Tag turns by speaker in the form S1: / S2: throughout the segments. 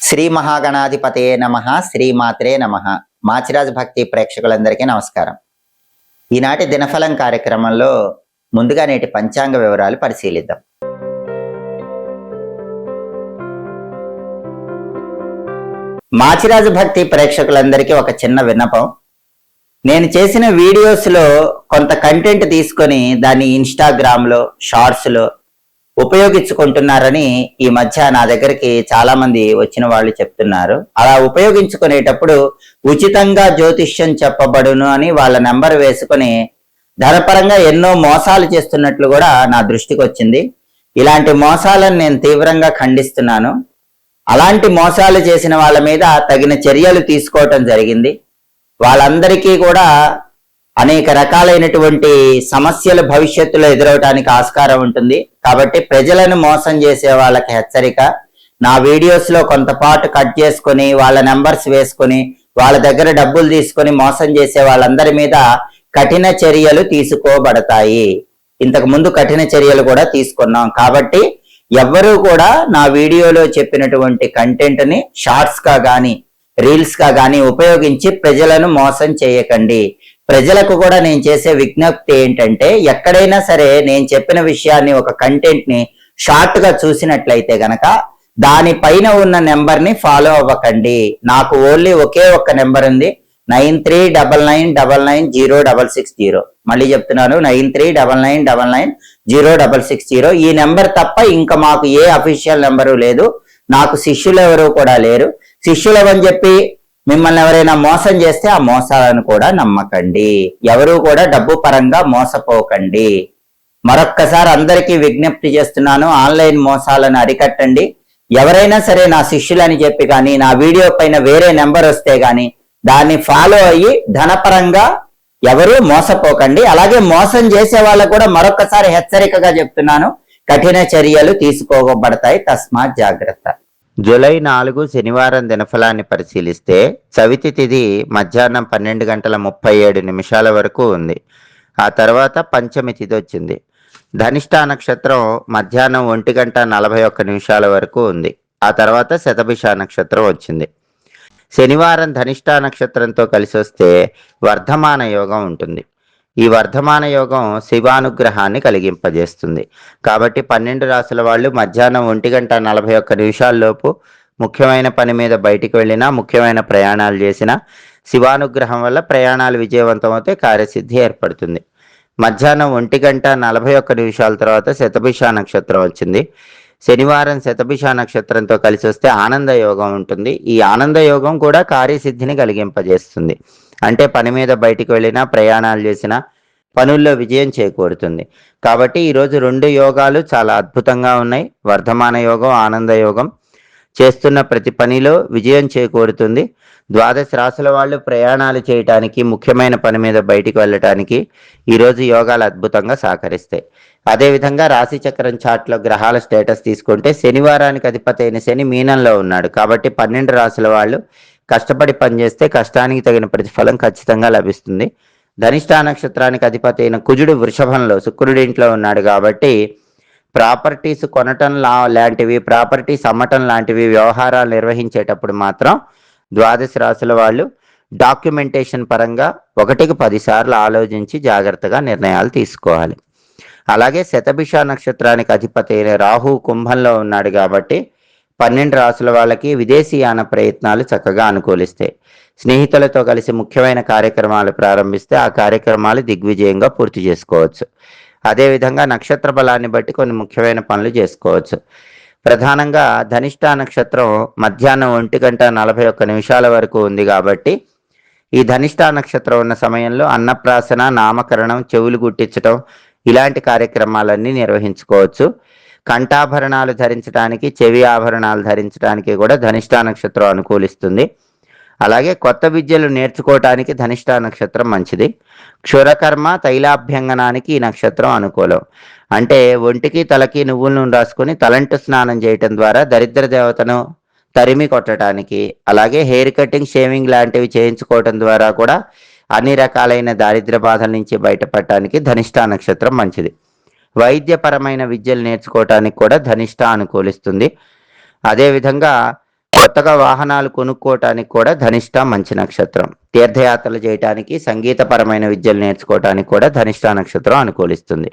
S1: శ్రీ మహాగణాధిపతయే నమః. శ్రీమాత్రే నమః. మాచిరాజ్ భక్తి ప్రేక్షకులందరికీ నమస్కారం. ఈనాటి దినఫలం కార్యక్రమంలో ముందుగా నేటి పంచాంగ వివరాలు పరిశీలిద్దాం. మాచిరాజ్ భక్తి ప్రేక్షకులందరికీ ఒక చిన్న విన్నపం. నేను చేసిన వీడియోస్లో కొంత కంటెంట్ తీసుకొని దాన్ని ఇన్స్టాగ్రామ్లో షార్ట్స్లో ఉపయోగించుకుంటున్నారని ఈ మధ్య నా దగ్గరికి చాలా మంది వచ్చిన వాళ్ళు చెప్తున్నారు. అలా ఉపయోగించుకునేటప్పుడు ఉచితంగా జ్యోతిష్యం చెప్పబడును అని వాళ్ళ నెంబర్ వేసుకొని ధనపరంగా ఎన్నో మోసాలు చేస్తున్నట్లు కూడా నా దృష్టికి వచ్చింది. ఇలాంటి మోసాలను నేను తీవ్రంగా ఖండిస్తున్నాను. అలాంటి మోసాలు చేసిన వాళ్ళ మీద తగిన చర్యలు తీసుకోవటం జరిగింది. వాళ్ళందరికీ కూడా అనేక రకాలైనటువంటి సమస్యలు భవిష్యత్తులో ఎదురవటానికి ఆస్కారం ఉంటుంది. కాబట్టి ప్రజలను మోసం చేసే వాళ్ళకి హెచ్చరిక. నా వీడియోస్లో కొంతపాటు కట్ చేసుకొని వాళ్ళ నెంబర్స్ వేసుకొని వాళ్ళ దగ్గర డబ్బులు తీసుకొని మోసం చేసే వాళ్ళందరి మీద కఠిన చర్యలు తీసుకోబడతాయి. ఇంతకు ముందు కఠిన చర్యలు కూడా తీసుకున్నాం. కాబట్టి ఎవ్వరూ కూడా నా వీడియోలో చెప్పినటువంటి కంటెంట్ని షార్ట్స్గా కానీ రీల్స్గా కానీ ఉపయోగించి ప్రజలను మోసం చేయకండి. ప్రజలకు కూడా నేను చేసే విజ్ఞప్తి ఏంటంటే, ఎక్కడైనా సరే నేను చెప్పిన విషయాన్ని ఒక కంటెంట్ని షార్ట్గా చూసినట్లయితే గనక దానిపైన ఉన్న నెంబర్ని ఫాలో అవ్వకండి. నాకు ఓన్లీ ఒకే ఒక్క నెంబర్ ఉంది, 9399990660. మళ్ళీ చెప్తున్నాను, 9399990660. ఈ నెంబర్ తప్ప ఇంకా మాకు ఏ అఫీషియల్ నెంబరు లేదు. నాకు శిష్యులు ఎవరు కూడా లేరు. శిష్యులవని చెప్పి మిమ్మల్ని ఎవరైనా మోసం చేస్తే ఆ మోసాలను కూడా నమ్మకండి. ఎవరు కూడా డబ్బు పరంగా మోసపోకండి. మరొక్కసారి అందరికీ విజ్ఞప్తి చేస్తున్నాను, ఆన్లైన్ మోసాలను అరికట్టండి. ఎవరైనా సరే నా శిష్యులని చెప్పి కానీ నా వీడియో పైన వేరే నెంబర్ వస్తే కానీ దాన్ని ఫాలో అయ్యి ధనపరంగా ఎవరు మోసపోకండి. అలాగే మోసం చేసే వాళ్ళకు కూడా మరొక్కసారి హెచ్చరికగా చెప్తున్నాను, కఠిన చర్యలు తీసుకోబడతాయి. తస్మాత్ జాగ్రత్త.
S2: జూలై 4 శనివారం దినఫలాన్ని పరిశీలిస్తే చవితి తిథి మధ్యాహ్నం 12:37 వరకు ఉంది. ఆ తర్వాత పంచమి తిథి వచ్చింది. ధనిష్ఠా నక్షత్రం మధ్యాహ్నం 1:41 వరకు ఉంది. ఆ తర్వాత శతభిష నక్షత్రం వచ్చింది. శనివారం ధనిష్ఠా నక్షత్రంతో కలిసి వస్తే వర్ధమాన యోగం ఉంటుంది. ఈ వర్ధమాన యోగం శివానుగ్రహాన్ని కలిగింపజేస్తుంది. కాబట్టి 12 రాసుల వాళ్ళు మధ్యాహ్నం 1:41 లోపు ముఖ్యమైన పని మీద బయటికి వెళ్ళినా, ముఖ్యమైన ప్రయాణాలు చేసినా శివానుగ్రహం వల్ల ప్రయాణాలు విజయవంతం అవుతే కార్యసిద్ధి ఏర్పడుతుంది. మధ్యాహ్నం 1:41 తర్వాత శతభిష నక్షత్రం వచ్చింది. శనివారం శతభిష నక్షత్రంతో కలిసి వస్తే ఆనంద యోగం ఉంటుంది. ఈ ఆనంద యోగం కూడా కార్యసిద్ధిని కలిగింపజేస్తుంది. అంటే పని మీద బయటికి వెళ్ళినా, ప్రయాణాలు చేసినా పనుల్లో విజయం చేకూరుతుంది. కాబట్టి ఈరోజు 2 యోగాలు చాలా అద్భుతంగా ఉన్నాయి. వర్ధమాన యోగం, ఆనంద యోగం. చేస్తున్న ప్రతి పనిలో విజయం చేకూరుతుంది. 12 రాసుల వాళ్ళు ప్రయాణాలు చేయటానికి, ముఖ్యమైన పని మీద బయటికి వెళ్ళటానికి ఈరోజు యోగాలు అద్భుతంగా సహకరిస్తాయి. అదేవిధంగా రాశి చక్రం చార్ట్లో గ్రహాల స్టేటస్ తీసుకుంటే శనివారానికి అధిపతి అయిన శని మీనంలో ఉన్నాడు. కాబట్టి 12 రాసుల వాళ్ళు కష్టపడి పనిచేస్తే కష్టానికి తగిన ప్రతిఫలం ఖచ్చితంగా లభిస్తుంది. ధనిష్ఠా నక్షత్రానికి అధిపతి అయిన కుజుడు వృషభంలో, శుక్రుడి ఇంట్లో ఉన్నాడు. కాబట్టి ప్రాపర్టీస్ కొనటం లాంటివి, ప్రాపర్టీస్ అమ్మటం లాంటివి వ్యవహారాలు నిర్వహించేటప్పుడు మాత్రం 12 రాసుల వాళ్ళు డాక్యుమెంటేషన్ పరంగా 1కి 10 సార్లు ఆలోచించి జాగ్రత్తగా నిర్ణయాలు తీసుకోవాలి. అలాగే శతభిష నక్షత్రానికి అధిపతి అయిన రాహు కుంభంలో ఉన్నాడు. కాబట్టి 12 రాసుల వాళ్ళకి విదేశీయాన ప్రయత్నాలు చక్కగా అనుకూలిస్తాయి. స్నేహితులతో కలిసి ముఖ్యమైన కార్యక్రమాలు ప్రారంభిస్తే ఆ కార్యక్రమాలు దిగ్విజయంగా పూర్తి చేసుకోవచ్చు. అదేవిధంగా నక్షత్ర బలాన్ని బట్టి కొన్ని ముఖ్యమైన పనులు చేసుకోవచ్చు. ప్రధానంగా ధనిష్ఠా నక్షత్రం మధ్యాహ్నం 1:41 వరకు ఉంది. కాబట్టి ఈ ధనిష్ఠా నక్షత్రం ఉన్న సమయంలో అన్నప్రాసన, నామకరణం, చెవులు గుట్టించడం ఇలాంటి కార్యక్రమాలన్నీ నిర్వహించుకోవచ్చు. కంఠాభరణాలు ధరించడానికి, చెవి ఆభరణాలు ధరించడానికి కూడా ధనిష్ఠా నక్షత్రం అనుకూలిస్తుంది. అలాగే కొత్త విద్యలు నేర్చుకోవటానికి ధనిష్ఠా నక్షత్రం మంచిది. క్షురకర్మ, తైలాభ్యంగనానికి ఈ నక్షత్రం అనుకూలం. అంటే ఒంటికి తలకి నువ్వుల నూనె రాసుకొని తలంటు స్నానం చేయటం ద్వారా దరిద్ర దేవతను తరిమి కొట్టడానికి, అలాగే హెయిర్ కటింగ్, షేవింగ్ లాంటివి చేయించుకోవటం ద్వారా కూడా అన్ని రకాలైన దారిద్ర్య బాధల నుంచి బయటపడటానికి ధనిష్ఠా నక్షత్రం మంచిది. వైద్యపరమైన విద్యలు నేర్చుకోవటానికి కూడా ధనిష్ఠ అనుకూలిస్తుంది. అదేవిధంగా కొత్తగా వాహనాలు కొనుక్కోవటానికి కూడా ధనిష్ట మంచి నక్షత్రం. తీర్థయాత్రలు చేయటానికి, సంగీతపరమైన విద్యలు నేర్చుకోవటానికి కూడా ధనిష్ట నక్షత్రం అనుకూలిస్తుంది.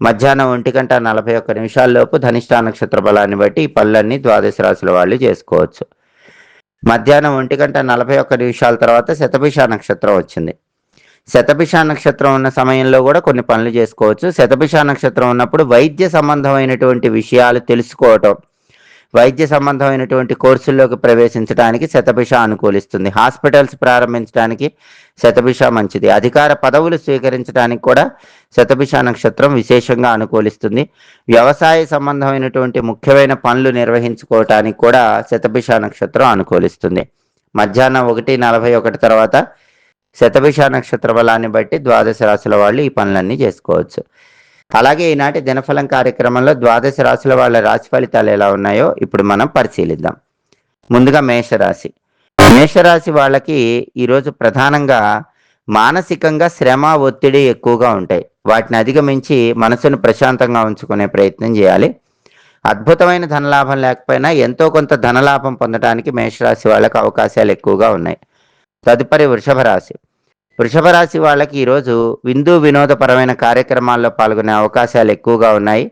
S2: మధ్యాహ్నం 1:41 లోపు ధనిష్ట నక్షత్ర బలాన్ని బట్టి ఈ పనులన్నీ ద్వాదశ రాశుల వాళ్ళు చేసుకోవచ్చు. మధ్యాహ్నం 1:41 తర్వాత శతభిష నక్షత్రం వచ్చింది. శతభిష నక్షత్రం ఉన్న సమయంలో కూడా కొన్ని పనులు చేసుకోవచ్చు. శతభిష నక్షత్రం ఉన్నప్పుడు వైద్య సంబంధమైనటువంటి విషయాలు తెలుసుకోవటం, వైద్య సంబంధమైనటువంటి కోర్సుల్లోకి ప్రవేశించడానికి శతభిష అనుకూలిస్తుంది. హాస్పిటల్స్ ప్రారంభించడానికి శతభిష మంచిది. అధికార పదవులు స్వీకరించడానికి కూడా శతభిష నక్షత్రం విశేషంగా అనుకూలిస్తుంది. వ్యవసాయ సంబంధమైనటువంటి ముఖ్యమైన పనులు నిర్వహించుకోవటానికి కూడా శతభిష నక్షత్రం అనుకూలిస్తుంది. మధ్యాహ్నం 1:41 తర్వాత శతభిష నక్షత్ర బలాన్ని బట్టి ద్వాదశ రాశుల వాళ్ళు ఈ పనులన్నీ చేసుకోవచ్చు. అలాగే ఈనాటి దినఫలం కార్యక్రమంలో ద్వాదశ రాశుల వాళ్ళ రాశి ఫలితాలు ఎలా ఉన్నాయో ఇప్పుడు మనం పరిశీలిద్దాం. ముందుగా మేషరాశి. మేషరాశి వాళ్ళకి ఈరోజు ప్రధానంగా మానసికంగా శ్రమ, ఒత్తిడి ఎక్కువగా ఉంటాయి. వాటిని అధిగమించి మనసును ప్రశాంతంగా ఉంచుకునే ప్రయత్నం చేయాలి. అద్భుతమైన ధనలాభం లేకపోయినా ఎంతో కొంత ధనలాభం పొందడానికి మేషరాశి వాళ్ళకి అవకాశాలు ఎక్కువగా ఉన్నాయి. తదుపరి వృషభ రాశి. వృషభ రాశి వాళ్ళకి ఈరోజు విందు వినోదపరమైన కార్యక్రమాల్లో పాల్గొనే అవకాశాలు ఎక్కువగా ఉన్నాయి.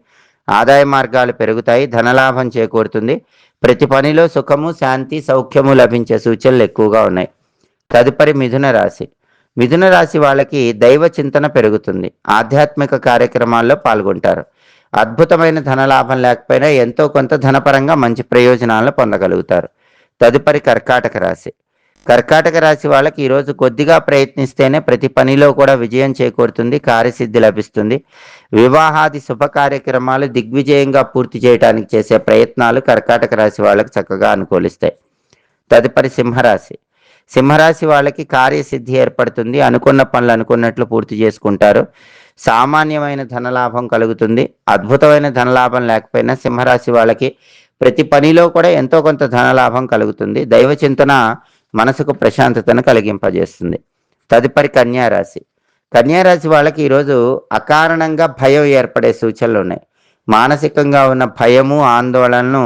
S2: ఆదాయ మార్గాలు పెరుగుతాయి, ధనలాభం చేకూరుతుంది. ప్రతి పనిలో సుఖము, శాంతి, సౌఖ్యము లభించే సూచనలు ఎక్కువగా ఉన్నాయి. తదుపరి మిథున రాశి. మిథున రాశి వాళ్ళకి దైవ చింతన పెరుగుతుంది. ఆధ్యాత్మిక కార్యక్రమాల్లో పాల్గొంటారు. అద్భుతమైన ధనలాభం లేకపోయినా ఎంతో కొంత ధనపరంగా మంచి ప్రయోజనాలను పొందగలుగుతారు. తదుపరి కర్కాటక రాశి. కర్కాటక రాశి వాళ్ళకి ఈరోజు కొద్దిగా ప్రయత్నిస్తేనే ప్రతి పనిలో కూడా విజయం చేకూరుతుంది, కార్యసిద్ధి లభిస్తుంది. వివాహాది శుభ కార్యక్రమాలు దిగ్విజయంగా పూర్తి చేయడానికి చేసే ప్రయత్నాలు కర్కాటక రాశి వాళ్ళకి చక్కగా అనుకూలిస్తాయి. తదుపరి సింహరాశి. సింహరాశి వాళ్ళకి కార్యసిద్ధి ఏర్పడుతుంది. అనుకున్న పనులు అనుకున్నట్లు పూర్తి చేసుకుంటారు. సామాన్యమైన ధనలాభం కలుగుతుంది. అద్భుతమైన ధనలాభం లేకపోయినా సింహరాశి వాళ్ళకి ప్రతి పనిలో కూడా ఎంతో కొంత ధనలాభం కలుగుతుంది. దైవ చింతన మనసుకు ప్రశాంతతను కలిగింపజేస్తుంది. తదుపరి కన్యారాశి. కన్యారాశి వాళ్ళకి ఈరోజు అకారణంగా భయం ఏర్పడే సూచనలు ఉన్నాయి. మానసికంగా ఉన్న భయము, ఆందోళనను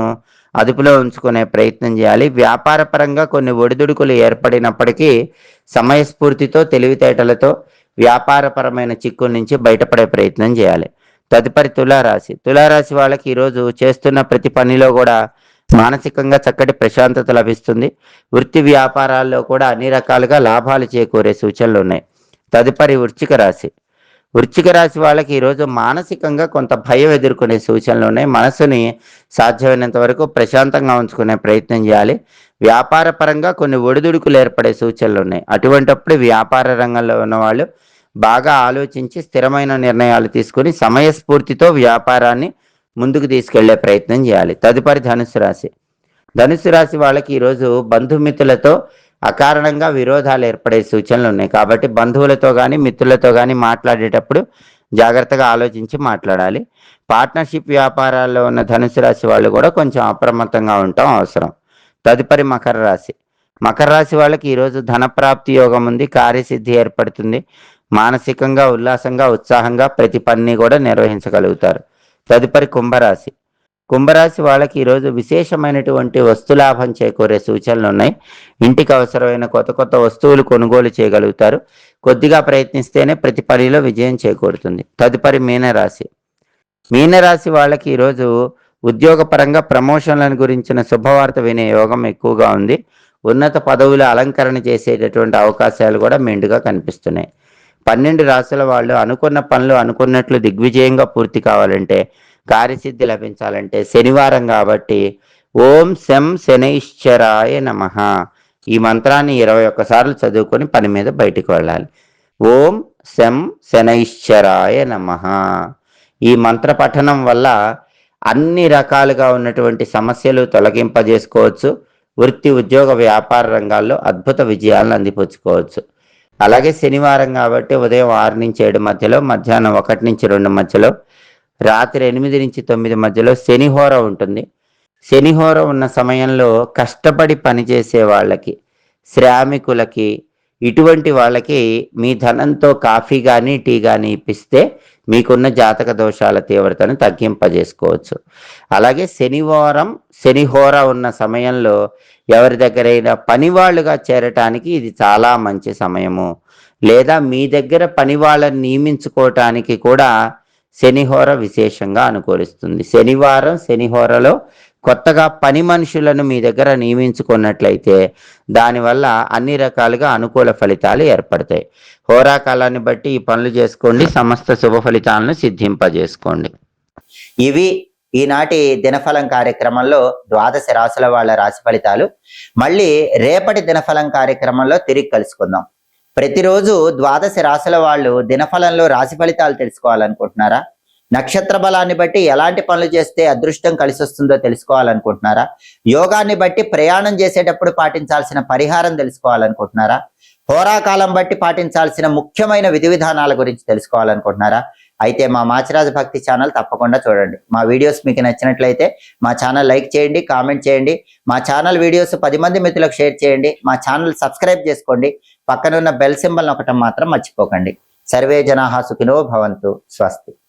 S2: అదుపులో ఉంచుకునే ప్రయత్నం చేయాలి. వ్యాపార పరంగా కొన్ని ఒడిదుడుకులు ఏర్పడినప్పటికీ సమయస్ఫూర్తితో, తెలివితేటలతో వ్యాపారపరమైన చిక్కుల నుంచి బయటపడే ప్రయత్నం చేయాలి. తదుపరి తులారాశి. తులారాశి వాళ్ళకి ఈరోజు చేస్తున్న ప్రతి పనిలో కూడా మానసికంగా చక్కటి ప్రశాంతత లభిస్తుంది. వృత్తి వ్యాపారాల్లో కూడా అన్ని రకాలుగా లాభాలు చేకూరే సూచనలు ఉన్నాయి. తదుపరి వృశ్చిక రాశి. వృశ్చిక రాశి వాళ్ళకి ఈరోజు మానసికంగా కొంత భయం ఎదుర్కొనే సూచనలు ఉన్నాయి. మనసుని సాధ్యమైనంత వరకు ప్రశాంతంగా ఉంచుకునే ప్రయత్నం చేయాలి. వ్యాపార పరంగా కొన్ని ఒడిదుడుకులు ఏర్పడే సూచనలు ఉన్నాయి. అటువంటప్పుడు వ్యాపార రంగంలో ఉన్నవాళ్ళు బాగా ఆలోచించి స్థిరమైన నిర్ణయాలు తీసుకుని సమయస్ఫూర్తితో వ్యాపారాన్ని ముందుకు తీసుకెళ్లే ప్రయత్నం చేయాలి. తదుపరి ధనుసు రాశి. ధనుసు రాశి వాళ్ళకి ఈరోజు బంధుమిత్రులతో అకారణంగా విరోధాలు ఏర్పడే సూచనలు ఉన్నాయి. కాబట్టి బంధువులతో కానీ మిత్రులతో కానీ మాట్లాడేటప్పుడు జాగ్రత్తగా ఆలోచించి మాట్లాడాలి. పార్ట్నర్షిప్ వ్యాపారాల్లో ఉన్న ధనుసు రాశి వాళ్ళు కూడా కొంచెం అప్రమత్తంగా ఉండటం అవసరం. తదుపరి మకర రాశి. మకర రాశి వాళ్ళకి ఈరోజు ధనప్రాప్తి యోగం ఉంది. కార్యసిద్ధి ఏర్పడుతుంది. మానసికంగా ఉల్లాసంగా, ఉత్సాహంగా ప్రతి పనిని కూడా నిర్వహించగలుగుతారు. తదుపరి కుంభరాశి. కుంభరాశి వాళ్ళకి ఈరోజు విశేషమైనటువంటి వస్తులాభం చేకూరే సూచనలు ఉన్నాయి. ఇంటికి అవసరమైన కొత్త కొత్త వస్తువులు కొనుగోలు చేయగలుగుతారు. కొద్దిగా ప్రయత్నిస్తేనే ప్రతి పనిలో విజయం చేకూరుతుంది. తదుపరి మీనరాశి. మీనరాశి వాళ్ళకి ఈరోజు ఉద్యోగపరంగా ప్రమోషన్లను గురించిన శుభవార్త వినే యోగం ఎక్కువగా ఉంది. ఉన్నత పదవులు అలంకరణ చేసేటటువంటి అవకాశాలు కూడా మెండుగా కనిపిస్తున్నాయి. 12 రాశుల వాళ్ళు అనుకున్న పనులు అనుకున్నట్లు దిగ్విజయంగా పూర్తి కావాలంటే, కార్యసిద్ధి లభించాలంటే శనివారం కాబట్టి ఓం శం శనైశ్చరాయ నమః ఈ మంత్రాన్ని 21 సార్లు చదువుకొని పని మీద బయటికి వెళ్ళాలి. ఓం శం శనైశ్చరాయ నమః. ఈ మంత్ర పఠనం వల్ల అన్ని రకాలుగా ఉన్నటువంటి సమస్యలు తొలగింపజేసుకోవచ్చు. వృత్తి, ఉద్యోగ, వ్యాపార రంగాల్లో అద్భుత విజయాలను అందిపుచ్చుకోవచ్చు. అలాగే శనివారం కాబట్టి ఉదయం 6 నుంచి 7 మధ్యలో, మధ్యాహ్నం 1 నుంచి 2 మధ్యలో, రాత్రి 8 నుంచి 9 మధ్యలో శనిహోర ఉంటుంది. శనిహోర ఉన్న సమయంలో కష్టపడి పనిచేసే వాళ్ళకి, శ్రామికులకి, ఇటువంటి వాళ్ళకి మీ ధనంతో కాఫీ కానీ టీ కానీ ఇప్పిస్తే మీకున్న జాతక దోషాల తీవ్రతను తగ్గింపజేసుకోవచ్చు. అలాగే శనివారం శనిహోర ఉన్న సమయంలో ఎవరి దగ్గరైనా పనివాళ్ళుగా చేరటానికి ఇది చాలా మంచి సమయము. లేదా మీ దగ్గర పని వాళ్ళని నియమించుకోవటానికి కూడా శనిహోర విశేషంగా అనుకూలిస్తుంది. శనివారం శనిహోరలో కొత్తగా పని మనుషులను మీ దగ్గర నియమించుకున్నట్లయితే దానివల్ల అన్ని రకాలుగా అనుకూల ఫలితాలు ఏర్పడతాయి. హోరాకాలాన్ని బట్టి ఈ పనులు చేసుకోండి, సమస్త శుభ ఫలితాలను సిద్ధింపజేసుకోండి.
S1: ఇవి ఈనాటి దినఫలం కార్యక్రమంలో ద్వాదశ రాశుల వాళ్ళ రాశి ఫలితాలు. మళ్ళీ రేపటి దినఫలం కార్యక్రమంలో తిరిగి కలుసుకుందాం. ప్రతిరోజు ద్వాదశ రాశుల వాళ్ళు దినఫలంలో రాశి ఫలితాలు తెలుసుకోవాలనుకుంటున్నారా? నక్షత్ర బలాన్ని బట్టి ఎలాంటి పనులు చేస్తే అదృష్టం కలిసి వస్తుందో తెలుసుకోవాలనుకుంటున్నారా? యోగాన్ని బట్టి ప్రయాణం చేసేటప్పుడు పాటించాల్సిన పరిహారం తెలుసుకోవాలనుకుంటున్నారా? హోరాకాలం బట్టి పాటించాల్సిన ముఖ్యమైన విధి విధానాల గురించి తెలుసుకోవాలనుకుంటున్నారా? అయితే మా మాచిరాజు భక్తి ఛానల్ తప్పకుండా చూడండి. మా వీడియోస్ మీకు నచ్చినట్లయితే మా ఛానల్ లైక్ చేయండి, కామెంట్ చేయండి. మా ఛానల్ వీడియోస్ 10 మంది మిత్రులకు షేర్ చేయండి. మా ఛానల్ సబ్స్క్రైబ్ చేసుకోండి. పక్కనున్న బెల్ సింబల్ నొక్కటం మాత్రం మర్చిపోకండి. సర్వే జనాః సుఖినో భవంతు. స్వస్తి.